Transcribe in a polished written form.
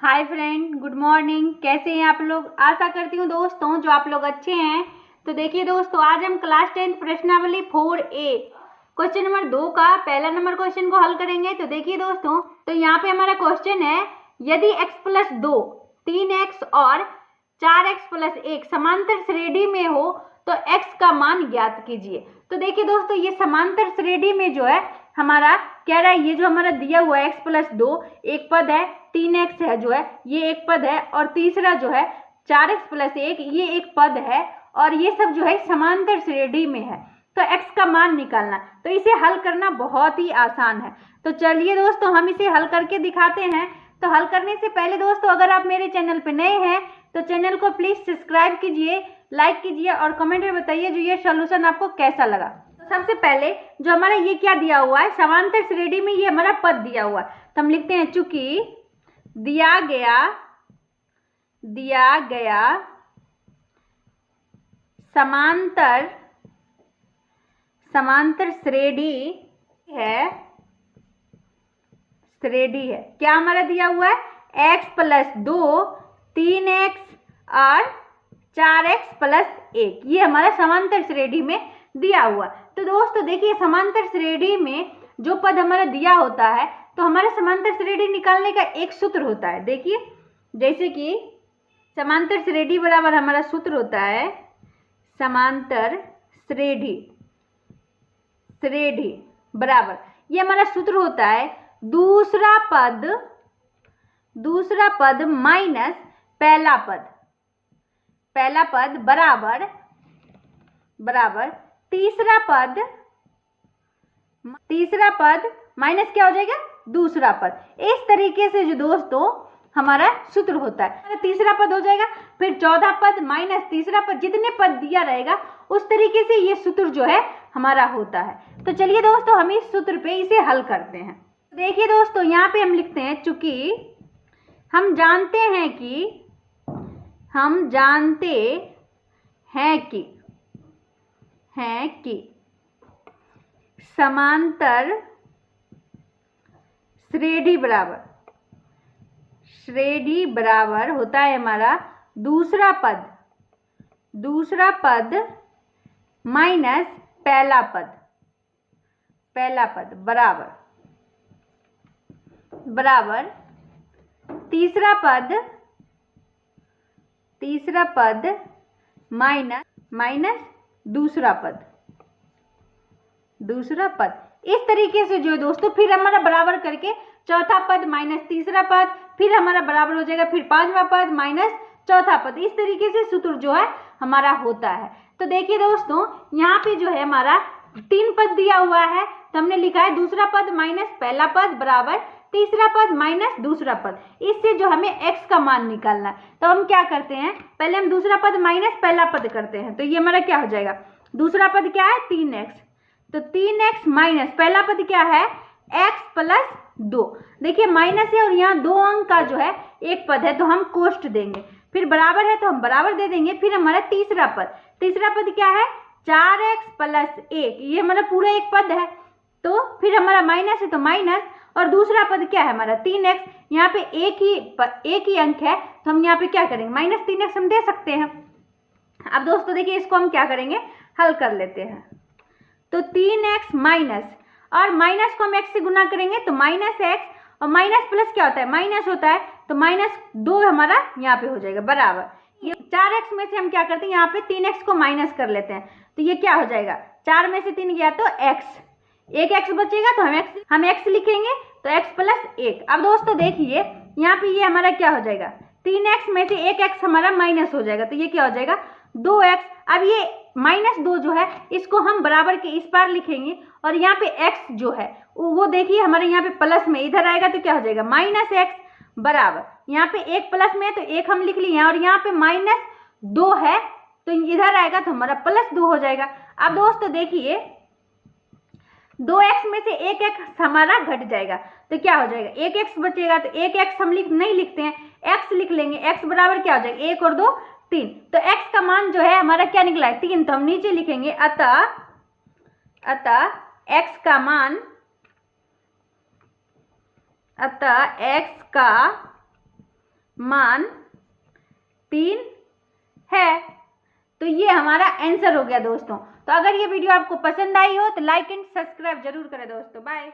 Hi friend, good morning. कैसे हैं आप लोग? आशा करती हूँ दोस्तों जो आप लोग अच्छे हैं। तो देखिए दोस्तों, आज हम क्लास 10 प्रश्नावली 4A क्वेश्चन नंबर 2 का पहला नंबर क्वेश्चन को हल करेंगे। तो देखिए दोस्तों, तो यहाँ पे हमारा क्वेश्चन है, यदि x प्लस 2, 3x और 4x प्लस 1 समांतर श्रेणी में हो तो x का मान ज्ञात कीजिए। तो देखिए दोस्तों, ये समांतर श्रेणी में जो है हमारा कह रहा है, ये जो हमारा दिया हुआ है x प्लस 2 एक पद है, 3x है जो है ये एक पद है, और तीसरा जो है 4x प्लस 1 ये एक पद है, और ये सब जो है समांतर श्रेणी में है। तो x का मान निकालना, तो इसे हल करना बहुत ही आसान है। तो चलिए दोस्तों, हम इसे हल करके दिखाते हैं। तो हल करने से पहले दोस्तों, अगर आप मेरे चैनल पे नए हैं तो चैनल को प्लीज सब्सक्राइब कीजिए, लाइक कीजिए और कमेंट में बताइए जो ये सोल्यूशन आपको कैसा लगा। तो सबसे पहले जो हमारा ये क्या दिया हुआ है, समांतर श्रेणी में ये हमारा पद दिया हुआ है, तो हम लिखते हैं चूंकि दिया गया समांतर श्रेणी है, क्या हमारा दिया हुआ है x प्लस 2, 3x और 4x प्लस 1, ये हमारा समांतर श्रेणी में दिया हुआ। तो दोस्तों देखिए, समांतर श्रेणी में जो पद हमारा दिया होता है, तो हमारे समांतर श्रेणी निकालने का एक सूत्र होता है। देखिए, जैसे कि समांतर श्रेणी बराबर हमारा सूत्र होता है, समांतर श्रेणी बराबर ये हमारा सूत्र होता है, दूसरा पद माइनस पहला पद बराबर तीसरा पद माइनस क्या हो जाएगा, दूसरा पद। इस तरीके से जो दोस्तों हमारा सूत्र होता है, तीसरा पद हो जाएगा, फिर चौथा पद माइनस तीसरा पद, जितने पद दिया रहेगा उस तरीके से ये सूत्र जो है हमारा होता है। तो चलिए दोस्तों, हम इस सूत्र पे इसे हल करते हैं। देखिए दोस्तों, यहाँ पे हम लिखते हैं, चूंकि हम जानते हैं कि समांतर श्रेणी बराबर होता है हमारा दूसरा पद माइनस पहला पद बराबर तीसरा पद माइनस दूसरा पद। इस तरीके से जो है दोस्तों, फिर हमारा बराबर करके चौथा पद माइनस तीसरा पद, फिर हमारा बराबर हो जाएगा, फिर पांचवा पद माइनस चौथा पद। इस तरीके से सूत्र जो है हमारा होता है। तो देखिए दोस्तों, यहाँ पे जो है हमारा 3 पद दिया हुआ है, तो हमने लिखा है दूसरा पद माइनस पहला पद बराबर तीसरा पद माइनस दूसरा पद। इससे जो हमें x का मान निकालना है, तो हम क्या करते हैं, पहले हम दूसरा पद माइनस पहला पद करते हैं। तो ये हमारा क्या हो जाएगा, दूसरा पद क्या है 3x, तो 3x माइनस पहला पद क्या है x प्लस 2। देखिए माइनस है और यहाँ 2 अंक का जो है एक पद है, तो हम कोष्ठ देंगे, फिर बराबर है तो हम बराबर दे देंगे। फिर हमारा तीसरा पद क्या है 4x प्लस 1, ये हमारा पूरा एक पद है, तो फिर हमारा माइनस है तो माइनस, और दूसरा पद क्या है हमारा 3x, यहाँ पे एक ही अंक है, तो हम यहाँ पे क्या करेंगे, माइनस 3x हम दे सकते हैं। अब दोस्तों देखिए, इसको हम क्या करेंगे, हल कर लेते हैं। तो 3x माइनस, और माइनस को हम x से गुना करेंगे तो माइनस x, और माइनस प्लस क्या होता है, माइनस होता है, तो माइनस 2 हमारा यहाँ पे हो जाएगा बराबर। ये 4x में से हम क्या करते हैं, यहाँ पे 3x को माइनस कर लेते हैं, तो ये क्या हो जाएगा, 4 में से 3 गया तो x, एक x बचेगा, तो हम x लिखेंगे, तो x प्लस 1। अब दोस्तों देखिए, यहाँ पे ये हमारा क्या हो जाएगा, 3x में से एक x हमारा माइनस हो जाएगा, तो ये क्या हो जाएगा 2x। अब ये माइनस 2 जो है इसको हम बराबर के इस पार लिखेंगे, और यहाँ पे x जो है वो देखिए हमारे यहाँ पे प्लस में इधर आएगा, तो क्या हो जाएगा माइनस x बराबर, यहाँ पे एक प्लस में है तो एक हम लिख लिए, और यहाँ पे माइनस 2 है तो इधर आएगा तो हमारा प्लस 2 हो जाएगा। अब दोस्तों देखिए, 2x में से एक x हमारा घट जाएगा, तो क्या हो जाएगा, एक x बचेगा, तो एक x हम नहीं लिखते हैं, x लिख लेंगे। x बराबर क्या हो जाएगा, 1 और 2 3, तो x का मान जो है हमारा क्या निकला है 3, तो हम नीचे लिखेंगे अतः x का मान अतः x का मान 3 है। तो ये हमारा आंसर हो गया दोस्तों। तो अगर ये वीडियो आपको पसंद आई हो तो लाइक एंड सब्सक्राइब जरूर करें दोस्तों। बाय।